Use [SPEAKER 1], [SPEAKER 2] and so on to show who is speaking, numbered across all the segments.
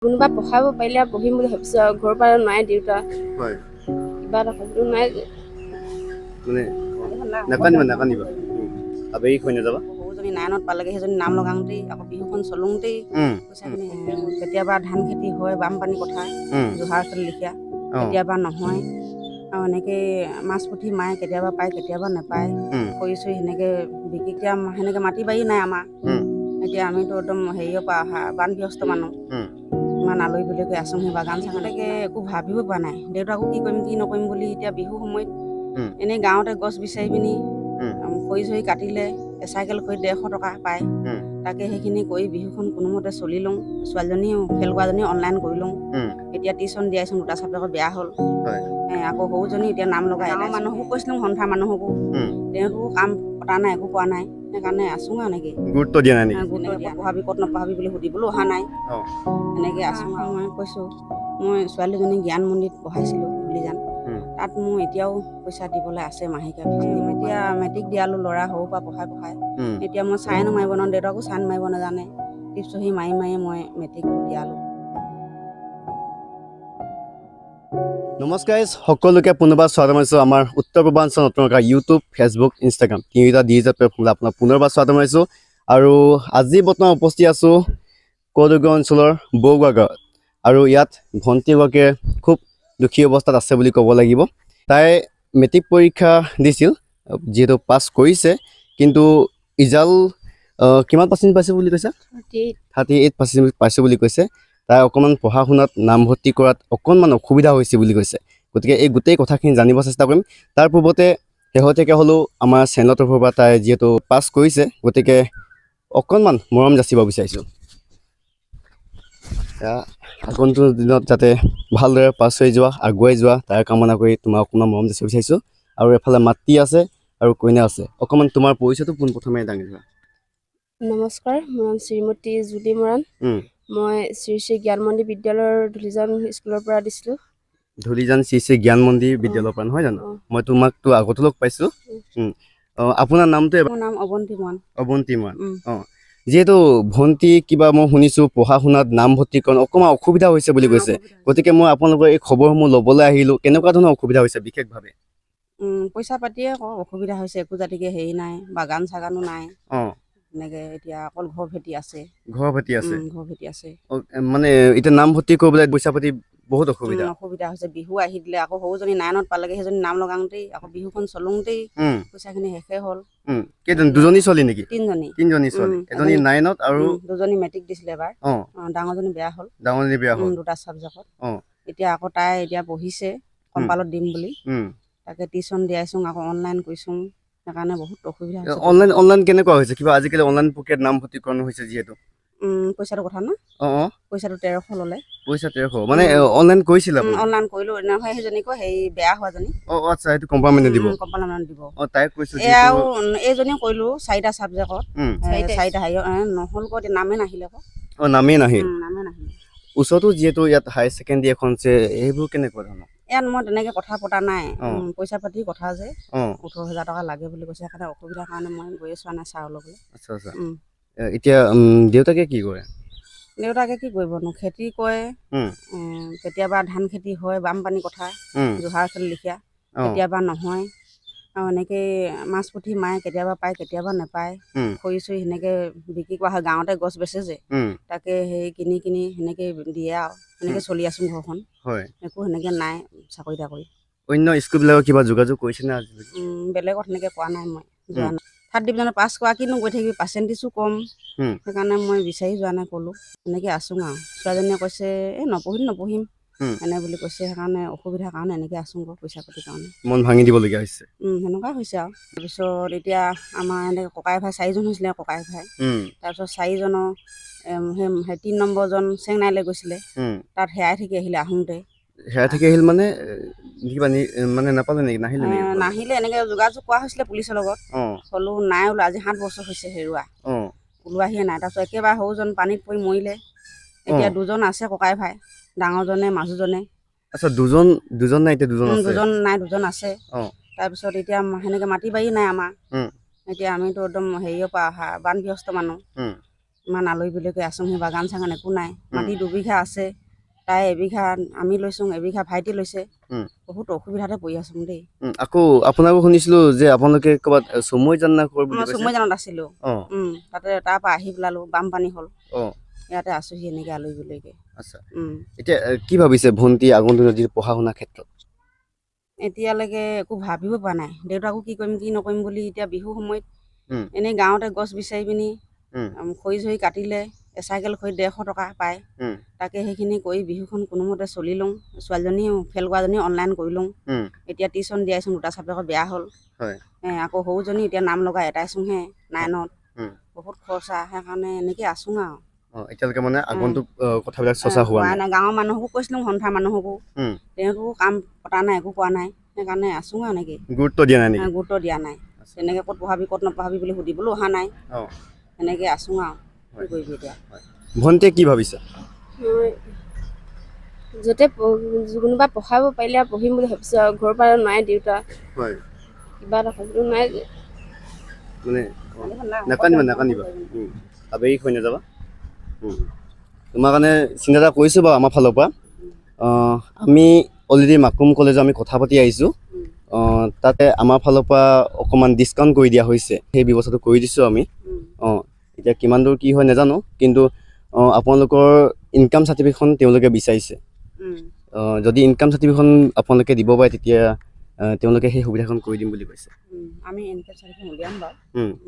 [SPEAKER 1] কোনোবা পঢ়াব পাৰিলে পঢ়িম বুলি ভাবিছোঁ আৰু ঘৰৰ পৰা নাই দেউতা
[SPEAKER 2] হয়
[SPEAKER 1] কিবা এটা ক'বলৈ নাই
[SPEAKER 2] মানে নাকান্দিবা আবেগিক হৈ নাযাবা
[SPEAKER 3] সৰুজনী 9ত পালেগে সেইজনী নাম লগাওঁতেই আকৌ বিহুখন চলোতেই পইচাখিনি কেতিয়াবা ধান খেতি হয় বানপানী কথা জোহাৰ খেতি লিখীয়া কেতিয়াবা নহয় আৰু এনেকৈ মাছ পুঠি মায়ে কেতিয়াবা পায় কেতিয়াবা নাপায় খৰি চৰি সেনেকৈ বিক্ৰী এতিয়া সেনেকৈ মাটি বাৰী নাই আমাৰ এতিয়া আমিতো একদম হেৰিয়ৰ পৰা অহা বানগ্ৰস্ত মানুহ ইমান আলহী বুলিকৈ আছোঁ সেই বাগান চাগানকৈ একো ভাবিব পৰা নাই দেউতাকো কি কৰিম কি নকৰিম বুলি এতিয়া বিহু সময়ত এনেই গাঁৱতে গছ বিচাৰি পিনি খৰি চৰি কাটিলে চাইকেল খৰি 150 টকা পায় তাকে সেইখিনি কৰি বিহুখন কোনোমতে চলি লওঁ ছোৱালীজনীও খেল কৰাজনী অনলাইন কৰি লওঁ এতিয়া টিউশ্যন দিয়াইছোঁ 2টা ছাবজেক্টত বেয়া হ'ল আকৌ সৰুজনী এতিয়া নাম লগাই গাঁৱৰ মানুহকো কৈছিলোঁ সন্থা মানুহকো তেওঁকো কাম পতা নাই একো পোৱা নাই সেইকাৰণে আছোঁ আৰু এনেকৈ
[SPEAKER 2] গুৰুত্ব দিয়া নাই
[SPEAKER 3] পঢ়াবি ক'ত নপঢ়াবি বুলি সুধিবলৈও অহা নাই এনেকৈ আছোঁ আৰু মই কৈছোঁ মই ছোৱালীজনী জ্ঞান মন্দিৰত পঢ়াইছিলোঁ ধূলিজান তাত মোৰ এতিয়াও পইচা দিবলৈ আছে মাহেকীয়া এতিয়া মেট্ৰিক দিয়ালোঁ ল'ৰা সৰুৰ পৰা পঢ়াই এতিয়া মই চাইনো মাৰিব নোৱাৰোঁ দেউতাকো চাইন মাৰিব নাজানে টিপচহি মাৰি মই মেট্ৰিক দিয়ালোঁ
[SPEAKER 2] নমস্কাৰ সকলোকে পুনৰবাৰ স্বাগতম জনাইছোঁ আমাৰ উত্তৰ পূৰ্বাঞ্চল নতুন ইউটিউব ফেচবুক ইনষ্টাগ্ৰাম তিনিটা ডিজিটেল প্লেটফৰ্মত আপোনাক পুনৰবাৰ স্বাগতম জনাইছোঁ আৰু আজি বৰ্তমান উপস্থিত আছোঁ কৌদুগা অঞ্চলৰ বৌগা গাঁৱত আৰু ইয়াত ভণ্টিগৰাকীয়ে খুব দুখী অৱস্থাত আছে বুলি ক'ব লাগিব তাই মেট্ৰিক পৰীক্ষা দিছিল যিহেতু পাছ কৰিছে কিন্তু ৰিজাল্ট কিমান পাৰ্চেণ্ট পাইছে বুলি কৈছে 38% পাইছে বুলি কৈছে তাই অকণমান পঢ়া শুনাত নামভৰ্তি কৰাত অকণমান অসুবিধা হৈছে বুলি কৈছে গতিকে এই গোটেই কথাখিনি জানিব চেষ্টা কৰিম তাৰ পূৰ্বতে শেহতীয়াকৈ হ'লেও আমাৰ চেনেলৰ তৰফৰ পৰা তাই যিহেতু পাছ কৰিছে গতিকে অকণমান মৰম যাচিব বিচাৰিছোঁ আগন্তুক দিনত যাতে ভালদৰে পাছ হৈ যোৱা আগুৱাই যোৱা তাৰ কামনা কৰি তোমাক অকণমান মৰম যাচিব বিচাৰিছোঁ আৰু এফালে মাতৃ আছে আৰু কইনা আছে অকণমান তোমাৰ পৰিচয়টো পোনপ্ৰথমে দাঙি ধৰা
[SPEAKER 1] নমস্কাৰ মোৰ নাম শ্ৰীমতী জুলি মৰাণ মই শ্ৰী শ্ৰী জ্ঞান মন্দিৰ বিদ্যালয়ৰ ধূলিজান স্কুলৰ পৰা দিছিলোঁ
[SPEAKER 2] ধূলিজান শ্ৰী শ্ৰী জ্ঞান মন্দিৰ বিদ্যালয়ৰ পৰা নহয় জানো মই তোমাকতো আগতো লগ পাইছোঁ আপোনাৰ নামটো
[SPEAKER 3] মোৰ নাম অৱন্তী
[SPEAKER 2] মৰাণ যিহেতু ভণ্টি কিবা মই শুনিছোঁ পঢ়া শুনাত নামভৰ্তিকৰণ অকণমান অসুবিধা হৈছে বুলি কৈছে গতিকে মই আপোনালোকৰ এই খবৰসমূহ ল'বলৈ আহিলোঁ কেনেকুৱা ধৰণৰ অসুবিধা হৈছে বিশেষভাৱে
[SPEAKER 3] পইচা পাতিয়ে আকৌ অসুবিধা হৈছে একো জাতিকে হেৰি নাই বাগান চাগানো নাই এনেকৈ এতিয়া অকল ঘৰ ভেটি আছে
[SPEAKER 2] মানে এতিয়া নামভৰ্তি কৰিবলৈ পইচা পাতি বহুত
[SPEAKER 3] অসুবিধা হৈছে বিহু আহি দিলে আকৌ সৰুজনী 9ত পালেগে সেইজনী নাম লগাওঁতেই আকৌ বিহুখন চলোতেই পইচাখিনি শেষে হ'ল
[SPEAKER 2] দুজনী ছোৱালী নেকি তিনিজনী ছোৱালী এজনী 9ত আৰু
[SPEAKER 3] দুজনী মেট্ৰিক দিছিলে এবাৰ ডাঙৰজনী বেয়া হ'ল 2টা ছাবজেক্টত এতিয়া আকৌ তাই এতিয়া পঢ়িছে কম্পালত দিম বুলি তাকে টিউশ্যন দিয়াইছোঁ আকৌ অনলাইন কৰিছোঁ সেইকাৰণে বহুত অসুবিধা হৈছে
[SPEAKER 2] অনলাইন কেনেকুৱা হৈছে কিবা আজিকালি অনলাইন প্ৰক্ৰিয়াত নামভৰ্তিকৰণ হৈছে যিহেতু
[SPEAKER 3] পইচাটো কথা ন পইচাটো 1300 ল'লে
[SPEAKER 2] পইচা 1300 মানে অনলাইন কৰিছিল আপুনি
[SPEAKER 3] অনলাইন কৰিলোঁ নহয় সেইজনীকো হেৰি বেয়া হোৱাজনী
[SPEAKER 2] আচ্ছা সেইটো কম্পাৰ্টমেণ্ট দিব তাইক কৈছোঁ
[SPEAKER 3] এয়াও এইজনীও কৰিলোঁ 4টা ছাবজেক্টত 4টা হেৰি নহ'ল আকৌ নামেই নাহিলে আকৌ
[SPEAKER 2] নামেই নাহিল ওচৰতো যিহেতু ইয়াত হাই ছেকেণ্ডেৰী এখন আছে সেইবোৰ কেনেকুৱা ধৰণৰ
[SPEAKER 3] ইয়াত মই তেনেকৈ কথা পতা নাই পইচা পাতি কথা যে 18,000 টকা লাগে বুলি কৈছে সেইকাৰণে অসুবিধাৰ কাৰণে মই গৈয়ে চোৱা নাই চাউল ল'বলৈ
[SPEAKER 2] আচ্ছা এতিয়া দেউতাকে কি কৰে
[SPEAKER 3] দেউতাকে কি কৰিবনো খেতি কৰে কেতিয়াবা ধান খেতি হয় বানপানী কথা জোহাৰ খেতি লিখীয়া কেতিয়াবা নহয় আৰু এনেকৈ মাছ পুঠি মায়ে কেতিয়াবা পায় কেতিয়াবা নাপায় খৰি চৰি সেনেকৈ বিক্ৰী কৰা হয় গাঁৱতে গছ বেচে যে তাকে সেই কিনি সেনেকৈ দিয়ে আৰু সেনেকৈ চলি আছোঁ ঘৰখন একো সেনেকৈ নাই চাকৰি তাকৰি
[SPEAKER 2] অন্য স্কুলবিলাকৰ কিবা যোগাযোগ কৰিছেনে
[SPEAKER 3] বেলেগত সেনেকৈ কৰা নাই মই যোৱা নাই 3rd ডিভিজনত পাছ কৰা কিনো গৈ থাকিবি পাৰ্চেণ্টেজো কম সেইকাৰণে মই বিচাৰি যোৱা নাই ক'লোঁ এনেকৈ আছোঁ আৰু ছোৱালীজনীয়ে কৈছে এই নপঢ়িম এনে বুলি কৈছে সেইকাৰণে অসুবিধাৰ কাৰণে এনেকৈ আছোঁ আকৌ পইচা পাতিৰ কাৰণে
[SPEAKER 2] মন ভাঙি দিবলগীয়া হৈছে
[SPEAKER 3] সেনেকুৱা হৈছে আৰু তাৰপিছত এতিয়া আমাৰ এনেকৈ ককাই ভাই 4জন হৈছিলে ককাই ভাই তাৰপিছত 4জনৰ সেই 3 নম্বৰজন চেংনাইলৈ গৈছিলে তাত হেৰাই থাকি আহিলে আহোঁতে
[SPEAKER 2] মানে কিবা মানে নাপালে নেকি
[SPEAKER 3] নাহিলে এনেকৈ যোগাযোগ কৰা হৈছিলে পুলিচৰ লগত হ'লেও নাই ওলোৱা আজি 7 বছৰ হৈছে হেৰুৱা ওলোৱাহিয়ে নাই তাৰপিছত একেবাৰে সৰুজন পানীত পৰি মৰিলে এতিয়া 2জন আছে ককাই ভাই ডাঙৰজনে মাজুজনে
[SPEAKER 2] আচ্ছা দুজন নাই এতিয়া
[SPEAKER 3] দুজন আছে তাৰপিছত এতিয়া সেনেকৈ মাটি বাৰী নাই আমাৰ এতিয়া আমিতো একদম হেৰিয়ৰ পৰা অহা বানগ্ৰস্ত মানুহ ইমান আলহী বিলহীকৈ আছোঁ সেই বাগান চাগান একো নাই মাটি 2 বিঘা আছে তাই এবিঘা আমি লৈছোঁ এবিঘা ভাইটি লৈছে বহুত অসুবিধাতে পৰি আছোঁ দেই
[SPEAKER 2] আকৌ আপোনাকো শুনিছিলোঁ যে আপোনালোকে ক'ৰবাত চমৈ জান না ক'ৰ বুলি
[SPEAKER 3] মই
[SPEAKER 2] কৈছে
[SPEAKER 3] চমৈজানত আছিলোঁ তাতে তাৰ পৰা আহি পেলালোঁ বানপানী হ'ল ইয়াতে আছোঁহি এনেকৈ আলহী বিলহীকৈ
[SPEAKER 2] আচ্ছা এতিয়া কি ভাবিছে ভণ্টি আগন্তুক যি পঢ়া শুনাৰ ক্ষেত্ৰত
[SPEAKER 3] এতিয়ালৈকে একো ভাবিব পৰা নাই দেউতাকো কি কৰিম কি নকৰিম বুলি এতিয়া বিহু সময়ত এনেই গাঁৱতে গছ বিচাৰি পিনি খৰি চৰি কাটিলে এচাইকেল খৰি 150 টকা পায় তাকে সেইখিনি কৰি বিহুখন কোনোমতে চলি লওঁ ছোৱালীজনী ফেল কৰাজনী অনলাইন কৰি লওঁ এতিয়া টিউশ্যন দিয়াইছোঁ 2টা ছাবজেক্টত বেয়া হ'ল আকৌ সৰুজনী এতিয়া নাম লগাই এটাইছোঁহে 9ত বহুত খৰচা সেইকাৰণে এনেকৈ আছোঁ আৰু
[SPEAKER 2] এতিয়ালৈকে মানে আগন্তুক কথাবিলাক চৰ্চা হোৱা
[SPEAKER 3] নাই গাঁৱৰ মানুহকো কৈছিলোঁ সন্থাৰ মানুহকো তেওঁলোকো কাম পতা নাই একো কোৱা নাই সেইকাৰণে আছোঁ আৰু এনেকৈ
[SPEAKER 2] গুৰুত্ব দিয়া নাই নেকি
[SPEAKER 3] গুৰুত্ব দিয়া নাই তেনেকৈ ক'ত পঢ়াবি ক'ত নপঢ়াবি বুলি সুধিবলৈ অহা নাই এনেকৈ আছোঁ আৰু কি কৰিবি এতিয়া
[SPEAKER 2] ভণ্টিয়ে কি ভাবিছে
[SPEAKER 1] মই য'তে কোনোবা পঢ়াব পাৰিলে আৰু পঢ়িম বুলি ভাবিছোঁ আৰু ঘৰৰ পৰা নাই দেউতা কিবা এটা ভাবিলোঁ নাই
[SPEAKER 2] মানে নাকান্দিবা আবেগিক হৈ নাযাবা তোমাৰ কাৰণে চিন্তা এটা কৰিছোঁ বাৰু আমাৰ ফালৰ পৰা আমি অলৰেডি মাকুম কলেজত আমি কথা পাতি আহিছোঁ তাতে আমাৰ ফালৰ পৰা অকণমান ডিছকাউণ্ট কৰি দিয়া হৈছে সেই ব্যৱস্থাটো কৰি দিছোঁ আমি এতিয়া কিমান দূৰ কি হয় নাজানো কিন্তু আপোনালোকৰ ইনকাম চাৰ্টিফিকেটখন তেওঁলোকে বিচাৰিছে যদি ইনকাম চাৰ্টিফিকেটখন আপোনালোকে দিব পাৰে তেতিয়া তেওঁলোকে সেই সুবিধাখন কৰি দিম বুলি কৈছে
[SPEAKER 3] আমি ইনকাম চাৰ্টিফিকেট উলিয়াম বাৰু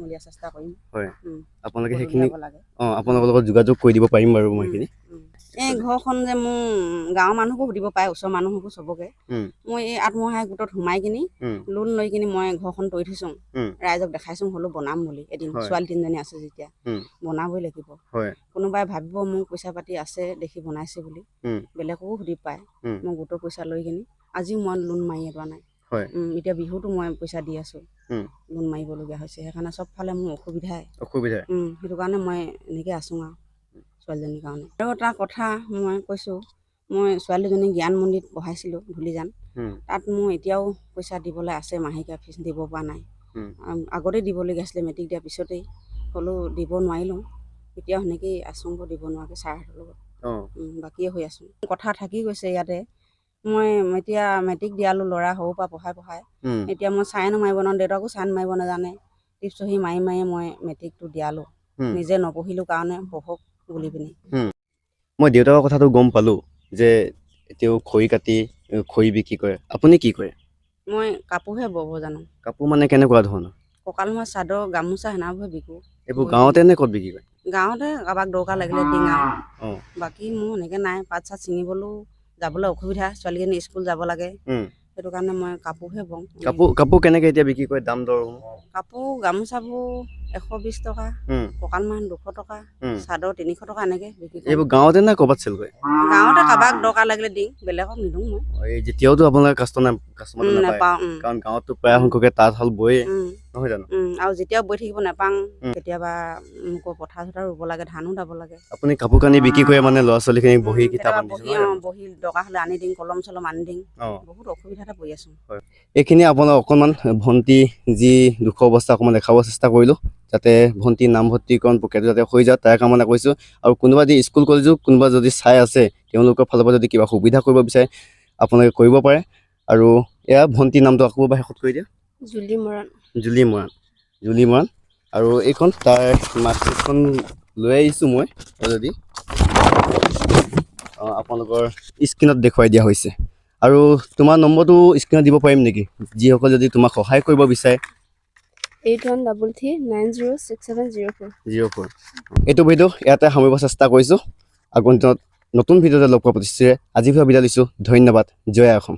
[SPEAKER 3] উলিয়াৰ চেষ্টা কৰিম
[SPEAKER 2] হয় আপোনালোকে সেইখিনি আপোনালোকৰ লগত যোগাযোগ কৰি দিব পাৰিম বাৰু মই সেইখিনি
[SPEAKER 3] এই ঘৰখন যে মোৰ গাঁৱৰ মানুহকো সুধিব পাৰে ওচৰৰ মানুহকো চবকে মই এই আত্মসহায়ক গোটত সোমাই কিনি লোন লৈ কিনি মই ঘৰখন তৰি থৈছোঁ ৰাইজক দেখাইছোঁ হ'লেও বনাম বুলি এদিন ছোৱালী 3জনী আছে যেতিয়া বনাবই লাগিব কোনোবাই ভাবিব মোৰ পইচা পাতি আছে দেখি বনাইছে বুলি বেলেগকো সুধি পায় মই গোটৰ পইচা লৈ কিনি আজিও মই লোন মাৰি এৰোৱা নাই এতিয়া বিহুতো মই পইচা দি আছোঁ লোন মাৰিবলগীয়া হৈছে সেইকাৰণে চবফালে মোৰ অসুবিধা সেইটো কাৰণে মই এনেকৈ আছোঁ আৰু ছোৱালীজনীৰ কাৰণে আৰু এটা কথা মই কৈছোঁ মই ছোৱালীজনী জ্ঞান মন্দিৰত পঢ়াইছিলোঁ ধূলিজান তাত মোৰ এতিয়াও পইচা দিবলৈ আছে মাহেকীয়া ফিজ দিব পৰা নাই আগতে দিবলগীয়া আছিলে মেট্ৰিক দিয়াৰ পিছতেই হ'লেও দিব নোৱাৰিলোঁ এতিয়াও সেনেকৈয়ে আছোঁ দিব নোৱাৰাকৈ ছাৰহঁতৰ লগত বাকীয়ে হৈ আছোঁ কথা থাকি গৈছে ইয়াতে মই এতিয়া মেট্ৰিক দিয়ালোঁ ল'ৰা সৰুৰ পৰা পঢ়াই এতিয়া মই চাইনো মাৰিব নোৱাৰোঁ দেউতাকো চাইন মাৰিব নাজানে টিপছ চহী মাৰি মই মেট্ৰিকটো দিয়ালোঁ নিজে নপঢ়িলোঁ কাৰণে পঢ়ক বুলি পিনি
[SPEAKER 2] মই দেউতাকৰ কথাটো গম পালোঁ যে তেওঁ খৰি কাটি খৰি বিক্ৰী কৰে আপুনি কি কৰে
[SPEAKER 3] মই কাপোৰহে ব'ব জানো
[SPEAKER 2] কাপোৰ মানে কেনেকুৱা ধৰণৰ
[SPEAKER 3] কঁকাল মই চাদৰ গামোচা সেনাবোৰহে বিকোঁ
[SPEAKER 2] এইবোৰ গাঁৱতে নে ক'ত বিক্ৰী কৰে
[SPEAKER 3] গাঁৱতে কাৰোবাক দৰকাৰ লাগিলে দিং আৰু বাকী মোৰ সেনেকৈ নাই পাত চাত ছিঙিবলৈও যাবলৈ অসুবিধা ছোৱালীজনী স্কুল যাব লাগে সেইটো কাৰণে মই কাপোৰহে বওঁ
[SPEAKER 2] কাপোৰ কেনেকৈ এতিয়া বিক্ৰী কৰে দাম দৰ
[SPEAKER 3] কাপোৰ গামোচাবোৰ 120 টকা কঁকালমান 200 টকা চাদৰ 300 টকা এনেকৈ বিক্ৰী কৰোঁ
[SPEAKER 2] এইবোৰ গাঁৱতে নে ক'ৰবাত চেল কৰে
[SPEAKER 3] গাঁৱতে কাৰোবাক দৰকাৰ লাগিলে দিং বেলেগক নিদিওঁ মই
[SPEAKER 2] যেতিয়াওতো আপোনালোকে কাষ্টমাৰ নাপাওঁ কাৰণ গাঁৱততো প্ৰায় সংখ্যকে তাঁতশাল বয়ে নহয় জানো
[SPEAKER 3] আৰু যেতিয়াও বৈ থাকিব নাপাওঁ কেতিয়াবা মোক পথাৰ চথাৰ ৰুব লাগে ধানো দাব লাগে
[SPEAKER 2] আপুনি কাপোৰ কানি বিক্ৰী কৰে মানে ল'ৰা ছোৱালীখিনিক বহি কিতাপ
[SPEAKER 3] বহি দৰকাৰ হ'লে আনি দিং কলম চলম আনি দিং বহুত অসুবিধাতে পৰি আছোঁ
[SPEAKER 2] এইখিনি আপোনাক অকণমান ভণ্টি যি দুখৰ অৱস্থা অকণমান দেখাব চেষ্টা কৰিলোঁ যাতে ভণ্টিৰ নামভৰ্তিকৰণ প্ৰক্ৰিয়াটো যাতে হৈ যায় তাৰ কামনা কৰিছোঁ আৰু কোনোবা যদি স্কুল কলেজো কোনোবা যদি চাই আছে তেওঁলোকৰ ফালৰ পৰা যদি কিবা সুবিধা কৰিব বিচাৰে আপোনালোকে কৰিব পাৰে আৰু এয়া ভণ্টিৰ নামটো আকৌ এবাৰ শেষত কৰি দিয়া জুলি মৰাণ আৰু এইখন তাৰ মাৰ্কশ্বিটখন লৈ আহিছোঁ মই অলৰেডি আপোনালোকৰ স্ক্ৰীণত দেখুৱাই দিয়া হৈছে আৰু তোমাৰ নম্বৰটো স্ক্ৰীণত দিব পাৰিম নেকি যিসকল যদি তোমাক সহায় কৰিব বিচাৰে
[SPEAKER 1] 8133906704
[SPEAKER 2] এইটো ভিডিঅ' ইয়াতে সামৰিব চেষ্টা কৰিছোঁ আগন্তুক নতুন ভিডিঅ'তে লগ পোৱা প্ৰতিশ্ৰুতিৰে আজি বিদায় লৈছোঁ ধন্যবাদ জয় অসম।